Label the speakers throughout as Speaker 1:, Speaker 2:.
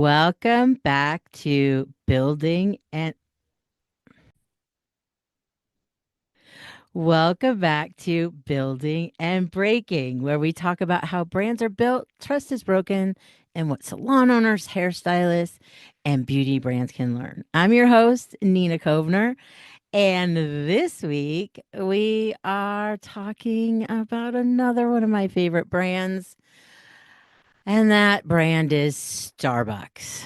Speaker 1: Welcome back to Building and Breaking, where we talk about how brands are built, trust is broken, and what salon owners, hairstylists, and beauty brands can learn. I'm your host, Nina Kovner, and this week we are talking about another one of my favorite brands, and that brand is Starbucks.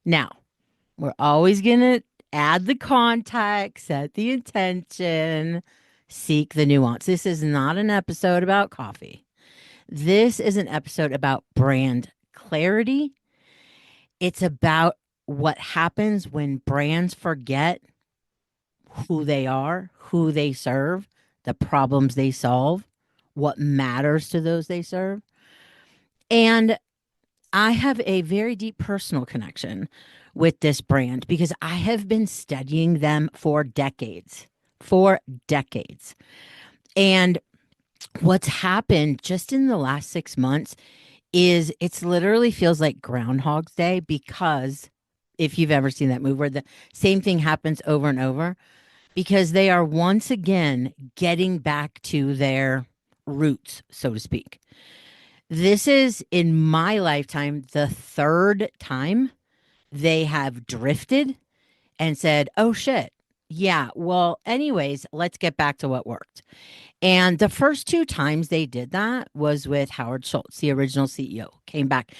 Speaker 1: Now, we're always going to add the context, set the intention, seek the nuance. This is not an episode about coffee. This is an episode about brand clarity. It's about what happens when brands forget who they are, who they serve, the problems they solve, what matters to those they serve. And I have a very deep personal connection with this brand because I have been studying them for decades. For decades. And what's happened just in the last 6 months is it's literally feels like Groundhog's Day because if you've ever seen that movie where the same thing happens over and over, because they are once again getting back to their roots, so to speak. This is in my lifetime the third time they have drifted and said, oh shit. Yeah, well, anyways, let's get back to what worked. And the first two times they did that was with Howard Schultz, the original CEO. Came back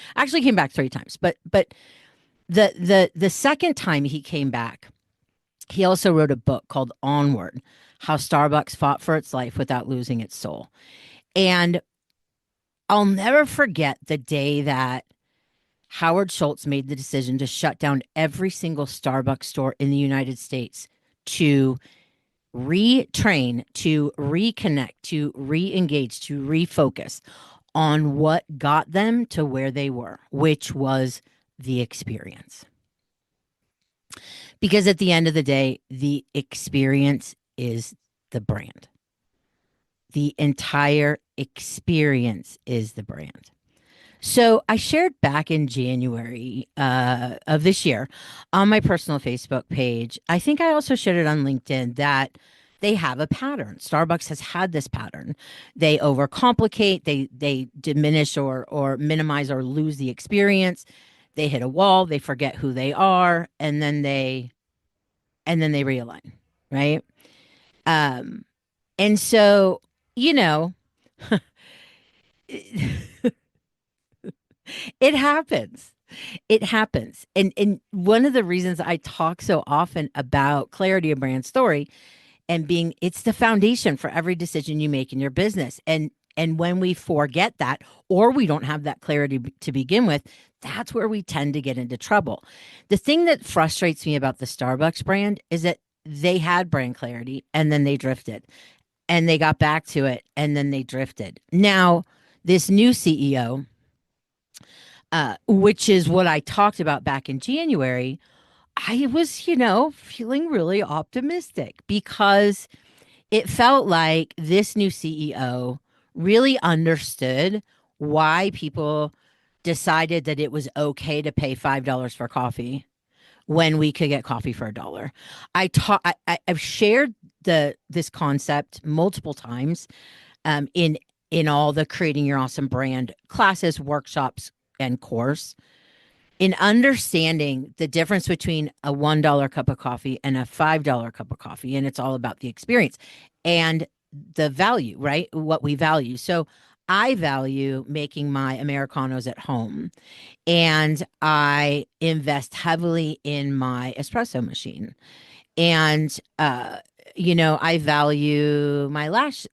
Speaker 1: three times. But the second time he came back, he also wrote a book called Onward: How Starbucks Fought for Its Life Without Losing Its Soul. And I'll never forget the day that Howard Schultz made the decision to shut down every single Starbucks store in the United States to retrain, to reconnect, to re engage, to refocus on what got them to where they were, which was the experience. Because at the end of the day, the experience is the brand. The entire experience is the brand. So I shared back in January of this year on my personal Facebook page. I think I also shared it on LinkedIn that they have a pattern. Starbucks has had this pattern. They overcomplicate. They diminish or minimize or lose the experience. They hit a wall. They forget who they are, and then they realign, right? Um, and so you know, it happens. It happens. And one of the reasons I talk so often about clarity of brand story and being it's the foundation for every decision you make in your business. And when we forget that or we don't have that clarity to begin with, that's where we tend to get into trouble. The thing that frustrates me about the Starbucks brand is that they had brand clarity and then they drifted and they got back to it and then they drifted. Now, this new CEO, which is what I talked about back in January, I was, feeling really optimistic because it felt like this new CEO really understood why people decided that it was okay to pay $5 for coffee when we could get coffee for $1. I've shared this concept multiple times in all the creating your awesome brand classes, workshops, and course in understanding the difference between a $1 cup of coffee and a $5 cup of coffee. And it's all about the experience and the value, right? What we value. So I value making my Americanos at home and I invest heavily in my espresso machine. And I value my lash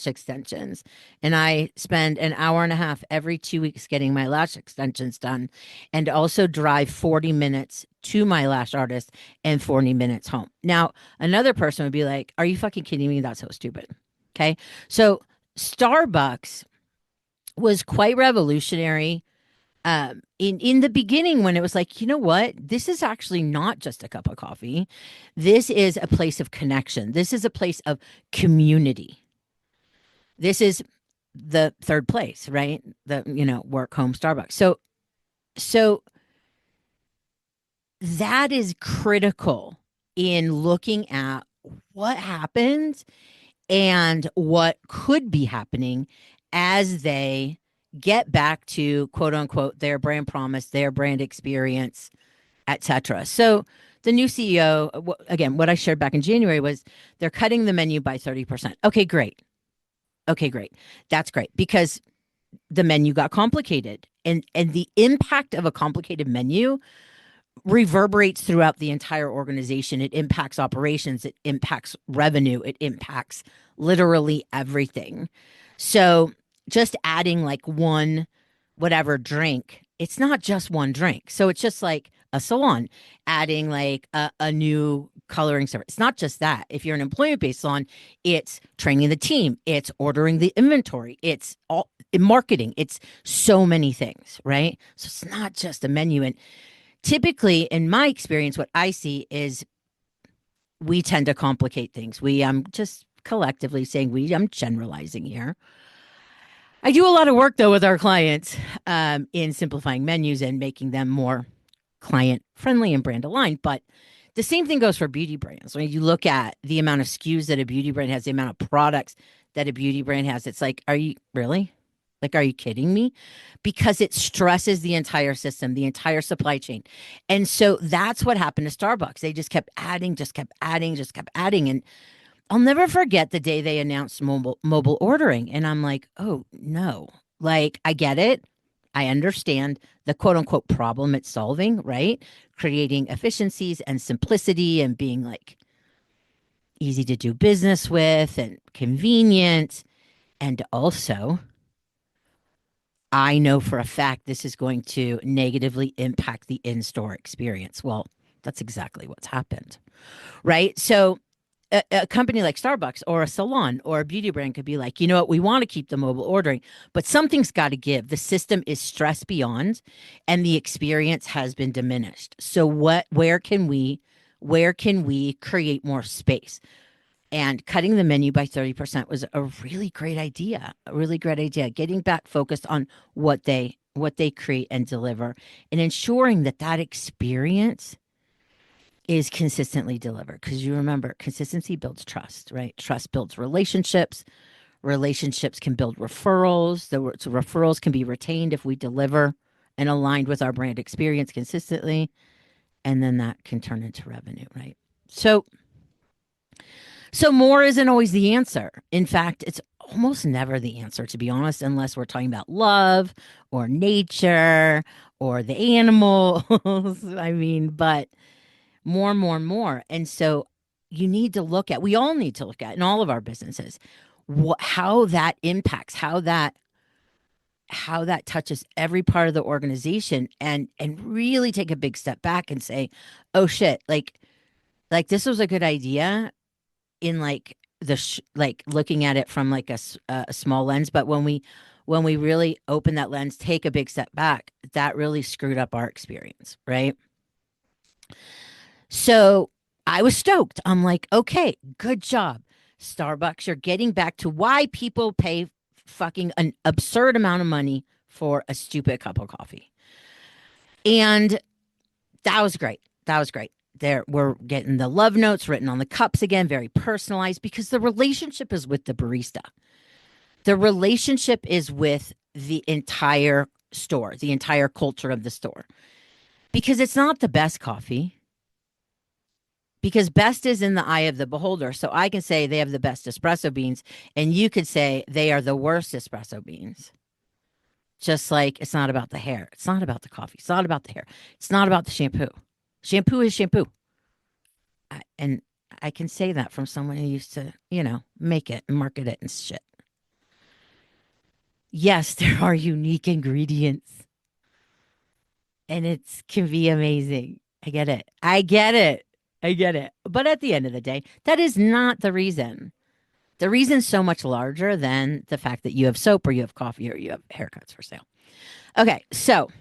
Speaker 1: extensions, and I spend an hour and a half every 2 weeks getting my lash extensions done, and also drive 40 minutes to my lash artist and 40 minutes home. Now, another person would be like, "Are you fucking kidding me? That's so stupid." Okay, so Starbucks was quite revolutionary in the beginning when it was like, you know what, this is actually not just a cup of coffee. This is a place of connection. This is a place of community. This is the third place, right? The work home Starbucks. So that is critical in looking at what happened and what could be happening as they get back to quote unquote their brand promise, their brand experience, etc. So the new CEO, again, what I shared back in January was they're cutting the menu by 30%. Okay, great. Okay, great. That's great because the menu got complicated. And the impact of a complicated menu reverberates throughout the entire organization. It impacts operations, it impacts revenue, it impacts literally everything. So just adding like one whatever drink, it's not just one drink. So it's just like a salon adding like a new coloring service. It's not just that. If you're an employment based salon, it's training the team, it's ordering the inventory, it's all in marketing, it's so many things, right? So it's not just a menu. And typically in my experience what I see is we tend to complicate things. I'm just collectively saying I'm generalizing here. I do a lot of work though with our clients in simplifying menus and making them more client friendly and brand aligned. But the same thing goes for beauty brands. When you look at the amount of SKUs that a beauty brand has, the amount of products that a beauty brand has, it's like, are you really? Like, are you kidding me? Because it stresses the entire system, the entire supply chain. And so that's what happened to Starbucks. They just kept adding, just kept adding, just kept adding. And I'll never forget the day they announced mobile ordering. And I'm like, oh no. Like, I get it. I understand the quote unquote problem it's solving, right? Creating efficiencies and simplicity and being like easy to do business with and convenient. And also, I know for a fact this is going to negatively impact the in store experience. Well, that's exactly what's happened, right? So, a company like Starbucks or a salon or a beauty brand could be like, you know what, we want to keep the mobile ordering, but something's got to give. The system is stressed beyond and the experience has been diminished. So where can we create more space? And cutting the menu by 30% was a really great idea. A really great idea. Getting back focused on what they create and deliver and ensuring that that experience is consistently delivered because you remember consistency builds trust, right? Trust builds relationships. Relationships can build referrals. So referrals can be retained if we deliver and aligned with our brand experience consistently, and then that can turn into revenue, right? So more isn't always the answer. In fact, it's almost never the answer, to be honest, unless we're talking about love or nature or the animals. I mean, but more. And so we all need to look at in all of our businesses, how that impacts, how that touches every part of the organization and really take a big step back and say, oh shit, like this was a good idea in like like looking at it from like a small lens, but when we really open that lens, take a big step back, that really screwed up our experience, right? So I was stoked. I'm like, okay, good job. Starbucks, you're getting back to why people pay fucking an absurd amount of money for a stupid cup of coffee. And that was great. That was great. There we're getting the love notes written on the cups again, very personalized because the relationship is with the barista. The relationship is with the entire store, the entire culture of the store. Because it's not the best coffee, because best is in the eye of the beholder. So I can say they have the best espresso beans, and you could say they are the worst espresso beans. Just like it's not about the hair, it's not about the coffee, it's not about the hair, it's not about the shampoo. Shampoo is shampoo. And I can say that from someone who used to, make it and market it and shit. Yes, there are unique ingredients, and it can be amazing. I get it. I get it. I get it. But at the end of the day, that is not the reason. The reason's so much larger than the fact that you have soap or you have coffee or you have haircuts for sale. Okay, so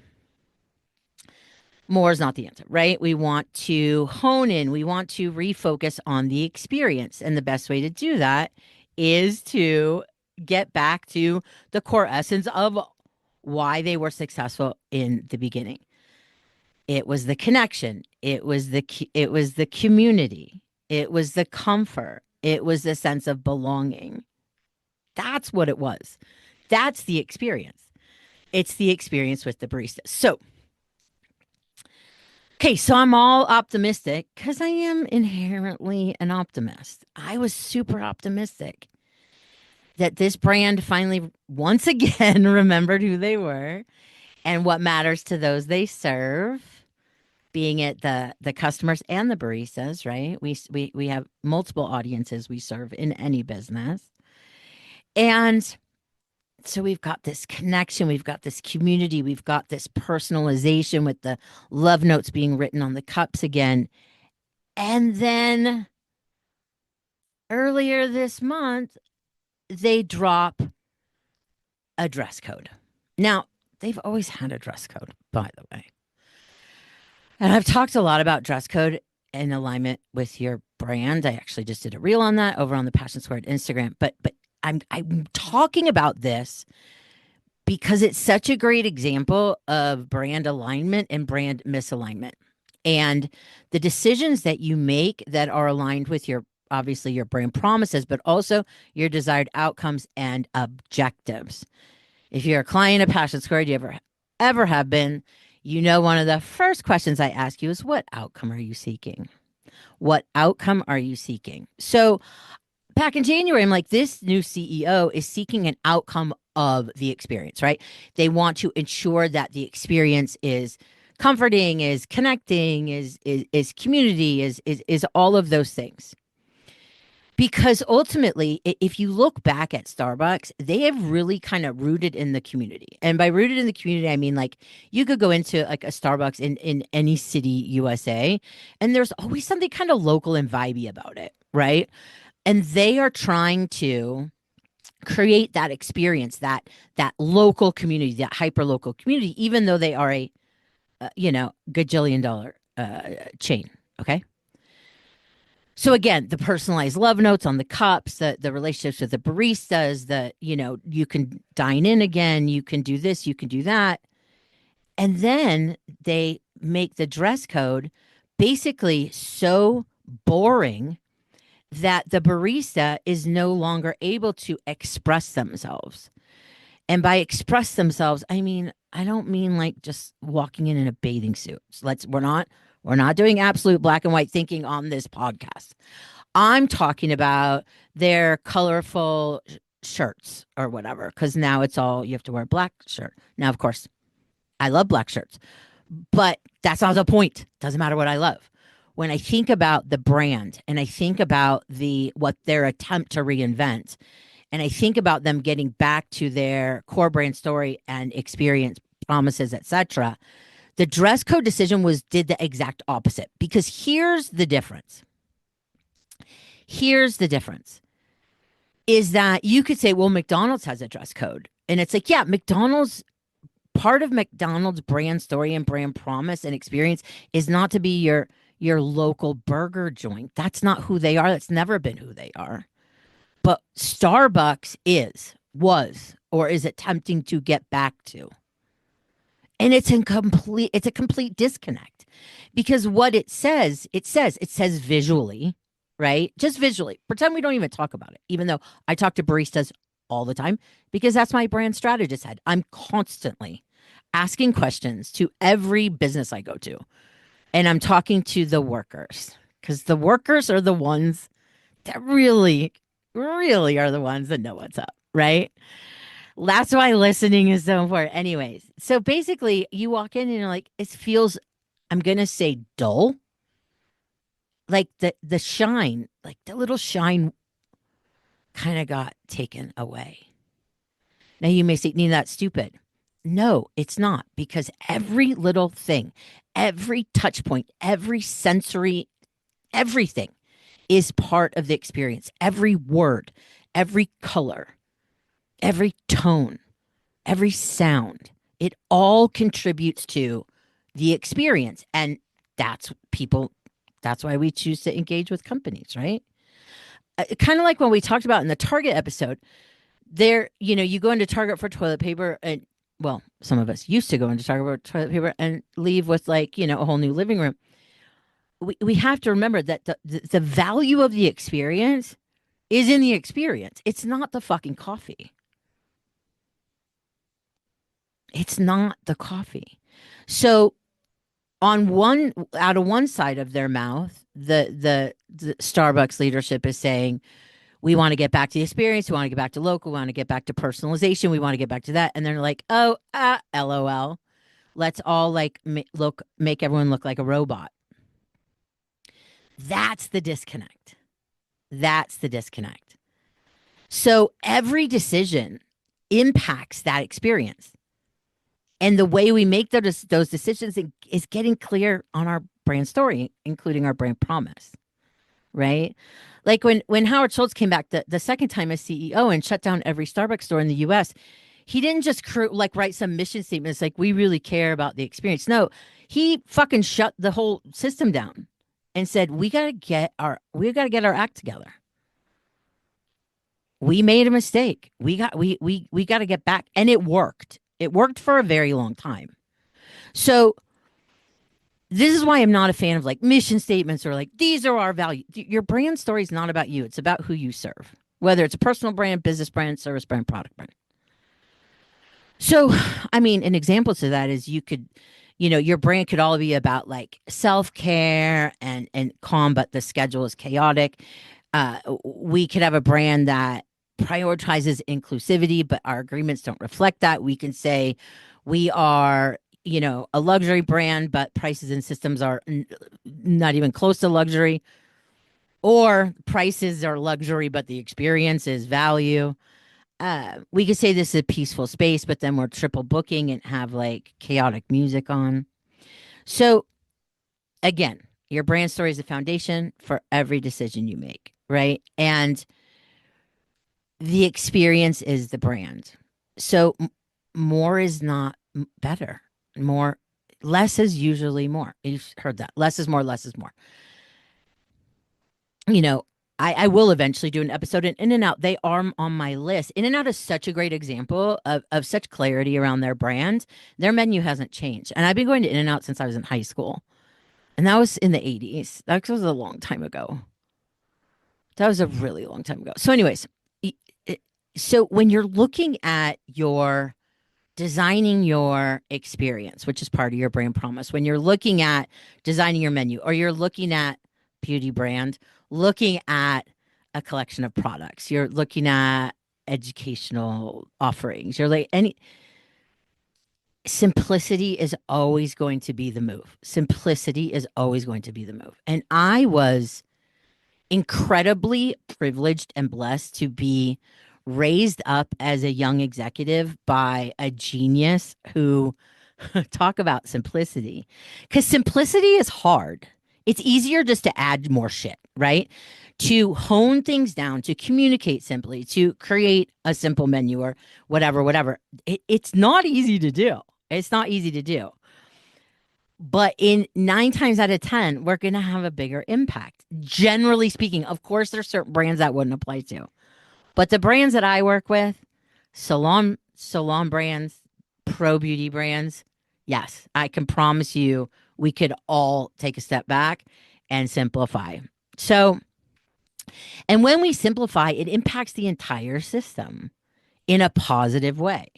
Speaker 1: more is not the answer, right? We want to hone in, we want to refocus on the experience. And the best way to do that is to get back to the core essence of why they were successful in the beginning. It was the connection. It was the community. It was the comfort. It was the sense of belonging. That's what it was. That's the experience. It's the experience with the barista. So, okay, so I'm all optimistic because I am inherently an optimist. I was super optimistic that this brand finally, once again, remembered who they were and what matters to those they serve, being it the customers and the baristas, right? We have multiple audiences we serve in any business. And so we've got this connection, we've got this community, we've got this personalization with the love notes being written on the cups again. And then earlier this month, they drop a dress code. Now, they've always had a dress code, by the way. And I've talked a lot about dress code in alignment with your brand. I actually just did a reel on that over on the Passion Squared Instagram. But I'm talking about this because it's such a great example of brand alignment and brand misalignment. And the decisions that you make that are aligned with your obviously your brand promises, but also your desired outcomes and objectives. If you're a client of Passion Squared, you ever have been, you know one of the first questions I ask you is what outcome are you seeking? What outcome are you seeking? So back in January, I'm like, this new CEO is seeking an outcome of the experience, right? They want to ensure that the experience is comforting, is connecting, is community, is all of those things. Because ultimately, if you look back at Starbucks, they have really kind of rooted in the community. And by rooted in the community, I mean like you could go into like a Starbucks in any city, USA, and there's always something kind of local and vibey about it, right? And they are trying to create that experience, that local community, that hyper local community, even though they are a gajillion dollar chain. Okay. So again, the personalized love notes on the cups, the relationships with the baristas, you can dine in again, you can do this, you can do that. And then they make the dress code basically so boring that the barista is no longer able to express themselves. And by express themselves, I don't mean like just walking in a bathing suit. So we're not doing absolute black and white thinking on this podcast. I'm talking about their colorful shirts or whatever, because now it's all you have to wear a black shirt. Now, of course, I love black shirts, but that's not the point. Doesn't matter what I love. When I think about the brand and I think about what their attempt to reinvent, and I think about them getting back to their core brand story and experience promises, etc., the dress code decision did the exact opposite. Because here's the difference. Here's the difference. Is that you could say, well, McDonald's has a dress code. And it's like, yeah, part of McDonald's brand story and brand promise and experience is not to be your local burger joint. That's not who they are. That's never been who they are. But Starbucks was, or is attempting to get back to. And it's a complete disconnect, because what it says visually, right? Just visually. Pretend we don't even talk about it, even though I talk to baristas all the time, because that's my brand strategist head. I'm constantly asking questions to every business I go to. And I'm talking to the workers, because the workers are the ones that really, really are the ones that know what's up, right? That's why listening is so important. Anyways, so basically, you walk in and you're like, it feels, I'm going to say dull. Like the shine, like the little shine kind of got taken away. Now you may say, Nina, that's stupid. No, it's not, because every little thing, every touch point, every sensory, everything is part of the experience. Every word, every color, every tone, every sound, it all contributes to the experience. And that's why we choose to engage with companies, right? Kind of like when we talked about in the Target episode, you go into Target for toilet paper and well, some of us used to go into Target with toilet paper and leave with like, a whole new living room. We have to remember that the value of the experience is in the experience. It's not the fucking coffee. It's not the coffee. So on one out of one side of their mouth, the Starbucks leadership is saying, we want to get back to the experience. We want to get back to local. We want to get back to personalization. We want to get back to that. And they're like, oh, LOL. Let's all like make everyone look like a robot. That's the disconnect. That's the disconnect. So every decision impacts that experience. And the way we make those decisions is getting clear on our brand story, including our brand promise, right? Like when Howard Schultz came back the second time as CEO and shut down every Starbucks store in the US, he didn't just write some mission statements like we really care about the experience. No, he fucking shut the whole system down and said we gotta get our act together. We made a mistake. We got to get back, and it worked. It worked for a very long time. So this is why I'm not a fan of like mission statements or like these are our values. Your brand story is not about you. It's about who you serve, whether it's a personal brand, business brand, service brand, product brand. So, I mean, an example to that is your brand could all be about like self care and calm, but the schedule is chaotic. We could have a brand that prioritizes inclusivity, but our agreements don't reflect that. We can say we are, a luxury brand, but prices and systems are not even close to luxury, or prices are luxury, but the experience is value. We could say this is a peaceful space, but then we're triple booking and have like chaotic music on. So again, your brand story is the foundation for every decision you make, right? And the experience is the brand. So more is not better. More, less is usually more. You've heard that. Less is more, less is more. You know, I will eventually do an episode in and out. They are on my list. In and out is such a great example of such clarity around their brand. Their menu hasn't changed. And I've been going to In and Out since I was in high school. And that was in the 80s. That was a long time ago. That was a really long time ago. So, anyways, so when you're looking at your designing your experience, which is part of your brand promise, when you're looking at designing your menu or you're looking at beauty brand, looking at a collection of products, you're looking at educational offerings, you're like any simplicity is always going to be the move. Simplicity is always going to be the move. And I was incredibly privileged and blessed to be raised up as a young executive by a genius who talk about simplicity, because simplicity is hard. It's easier just to add more shit, right? To hone things down, to communicate simply, to create a simple menu or whatever. It's not easy to do. It's not easy to do. But in 9 times out of 10, we're going to have a bigger impact. Generally speaking, of course, there's certain brands that wouldn't apply to. But the brands that I work with, salon brands, pro beauty brands, yes, I can promise you we could all take a step back and simplify. So, and when we simplify, it impacts the entire system in a positive way.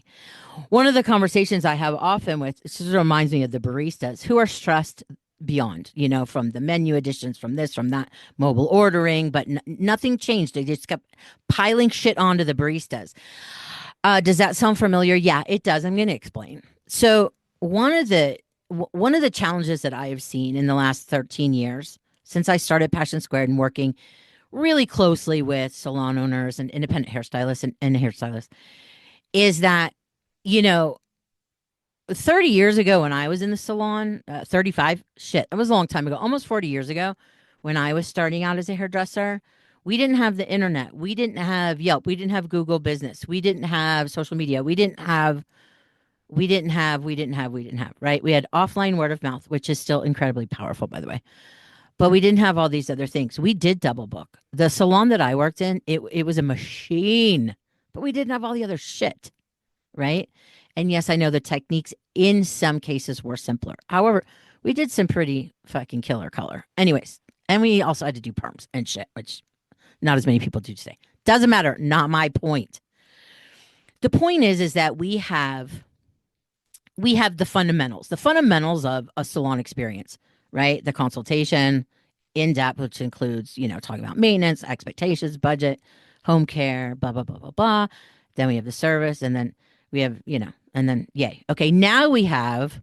Speaker 1: One of the conversations I have often with, it just reminds me of the baristas who are stressed beyond, from the menu additions, from this, from that, mobile ordering, but nothing changed. They just kept piling shit onto the baristas. Does that sound familiar? Yeah, it does. I'm going to explain. So one of the challenges that I have seen in the last 13 years since I started Passion Squared and working really closely with salon owners and independent hairstylists and hairstylists is that, 30 years ago when I was in the salon, 35, shit, that was a long time ago, almost 40 years ago when I was starting out as a hairdresser, we didn't have the internet. We didn't have Yelp. We didn't have Google Business. We didn't have social media. We didn't have, right? We had offline word of mouth, which is still incredibly powerful, by the way. But we didn't have all these other things. We did double book. The salon that I worked in, it was a machine, but we didn't have all the other shit, right? And yes, I know the techniques in some cases were simpler. However, we did some pretty fucking killer color. Anyways, and we also had to do perms and shit, which not as many people do today. Doesn't matter. Not my point. The point is that we have the fundamentals of a salon experience, right? The consultation, in depth, which includes, talking about maintenance, expectations, budget, home care, blah, blah, blah, blah, blah. Then we have the service, and then we have, and then, yay. Okay, now we have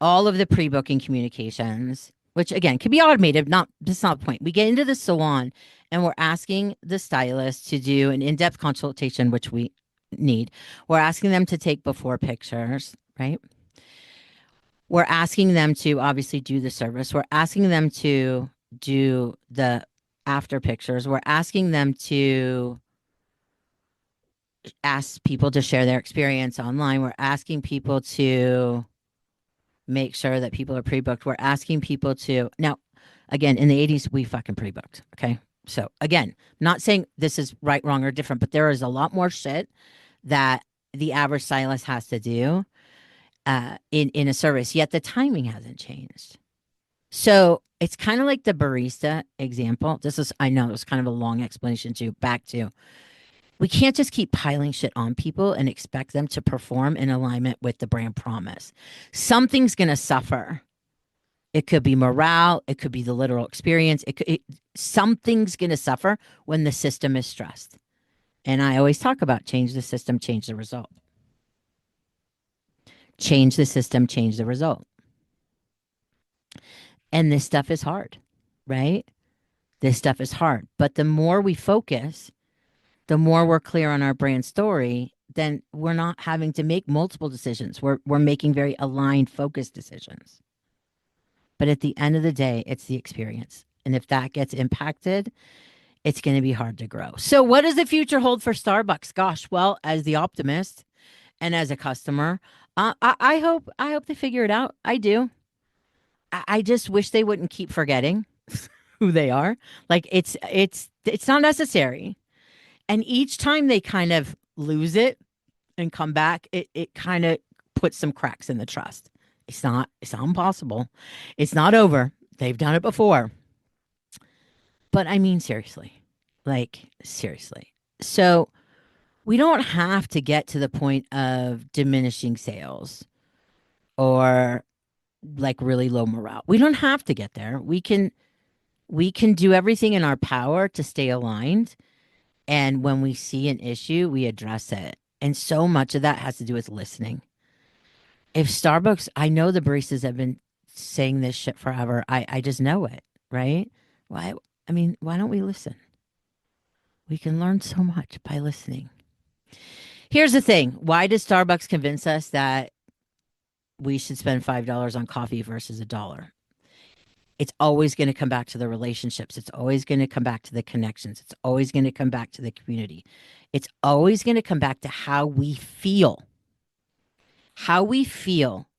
Speaker 1: all of the pre booking communications, which again can be automated. That's not the point. We get into the salon and we're asking the stylist to do an in depth consultation, which we need. We're asking them to take before pictures, right? We're asking them to obviously do the service. We're asking them to do the after pictures. We're asking them to ask people to share their experience online. We're asking people to make sure that people are pre-booked. We're asking people to now, again, in the 80s, we fucking pre-booked. Okay. So again, not saying this is right, wrong, or different, but there is a lot more shit that the average stylist has to do in a service, yet the timing hasn't changed. So it's kind of like the barista example. I know it was kind of a long explanation to back to. We can't just keep piling shit on people and expect them to perform in alignment with the brand promise. Something's going to suffer. It could be morale. It could be the literal experience. Something's going to suffer when the system is stressed. And I always talk about change the system, change the result. Change the system, change the result. And this stuff is hard, right? This stuff is hard. But the more we focus, the more we're clear on our brand story, then we're not having to make multiple decisions. We're making very aligned, focused decisions. But at the end of the day, it's the experience. And if that gets impacted, it's going to be hard to grow. So what does the future hold for Starbucks? Gosh, well, as the optimist and as a customer, I hope they figure it out. I do. I just wish they wouldn't keep forgetting who they are. Like it's not necessary. And each time they kind of lose it and come back, it kind of puts some cracks in the trust. It's not impossible. It's not over. They've done it before. But I mean seriously. Like seriously. So we don't have to get to the point of diminishing sales or like really low morale. We don't have to get there. We can do everything in our power to stay aligned. And when we see an issue, we address it. And so much of that has to do with listening. If Starbucks, I know the baristas have been saying this shit forever. I just know it, right? Why? I mean, why don't we listen? We can learn so much by listening. Here's the thing. Why does Starbucks convince us that we should spend $5 on coffee versus $1? It's always going to come back to the relationships. It's always going to come back to the connections. It's always going to come back to the community. It's always going to come back to how we feel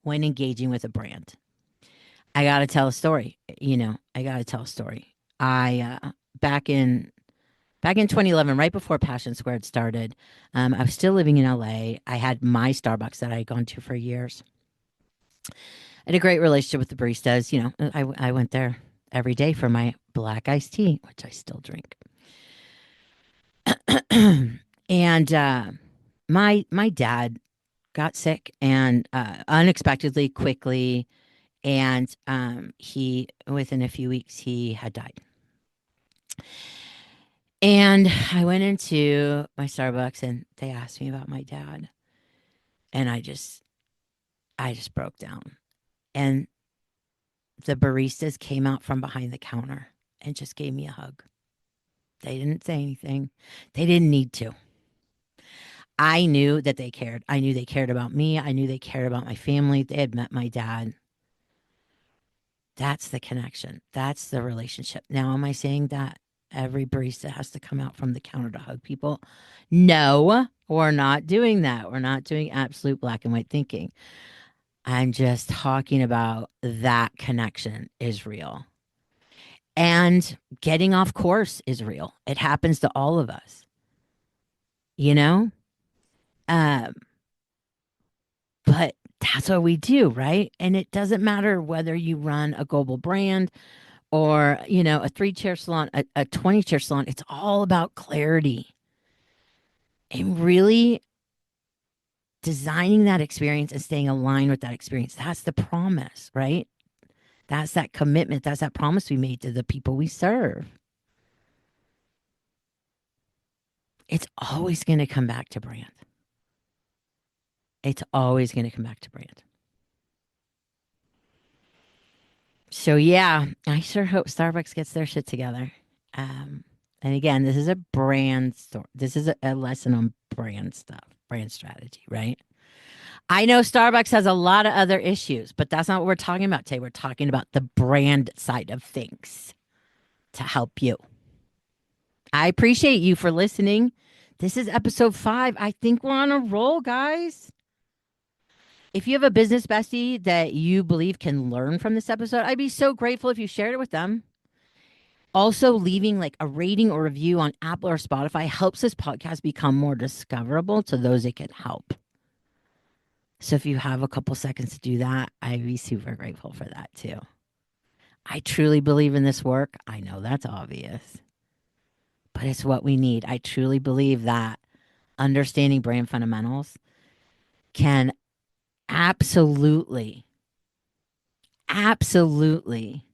Speaker 1: when engaging with a brand. I got to tell a story. I got to tell a story. I back in 2011, right before Passion Squared started, I was still living in LA. I had my Starbucks that I had gone to for years. I had a great relationship with the baristas. I went there every day for my black iced tea, which I still drink. And my dad got sick and unexpectedly, quickly, and he within a few weeks he had died. And I went into my Starbucks and they asked me about my dad, and I just broke down. And the baristas came out from behind the counter and just gave me a hug. They didn't say anything. They didn't need to. I knew that they cared. I knew they cared about me. I knew they cared about my family. They had met my dad. That's the connection. That's the relationship. Now, am I saying that every barista has to come out from the counter to hug people? No, we're not doing that. We're not doing absolute black and white thinking. I'm just talking about that connection is real. And getting off course is real. It happens to all of us. You know? Um, That's what we do, right? And it doesn't matter whether you run a global brand or, a 3 chair salon, a 20 chair salon. It's all about clarity and really designing that experience and staying aligned with that experience. That's the promise, right? That's that commitment. That's that promise we made to the people we serve. It's always going to come back to brand. It's always going to come back to brand. So yeah, I sure hope Starbucks gets their shit together. Um, and again, this is a brand store. This is a lesson on brand stuff, brand strategy, right? I know Starbucks has a lot of other issues, but that's not what we're talking about today. We're talking about the brand side of things to help you. I appreciate you for listening. This is episode 5. I think we're on a roll, guys. If you have a business bestie that you believe can learn from this episode, I'd be so grateful if you shared it with them. Also, leaving like a rating or review on Apple or Spotify helps this podcast become more discoverable to those it can help. So if you have a couple seconds to do that, I'd be super grateful for that too. I truly believe in this work. I know that's obvious, but it's what we need. I truly believe that understanding brand fundamentals can absolutely, absolutely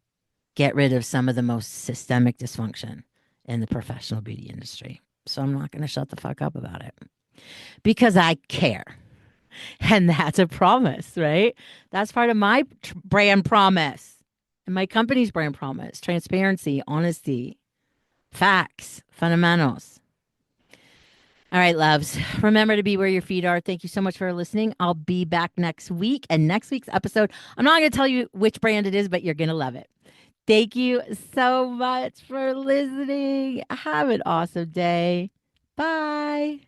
Speaker 1: get rid of some of the most systemic dysfunction in the professional beauty industry. So I'm not going to shut the fuck up about it because I care. And that's a promise, right? That's part of my brand promise and my company's brand promise: transparency, honesty, facts, fundamentals. All right, loves. Remember to be where your feet are. Thank you so much for listening. I'll be back next week. And next week's episode, I'm not going to tell you which brand it is, but you're going to love it. Thank you so much for listening. Have an awesome day. Bye.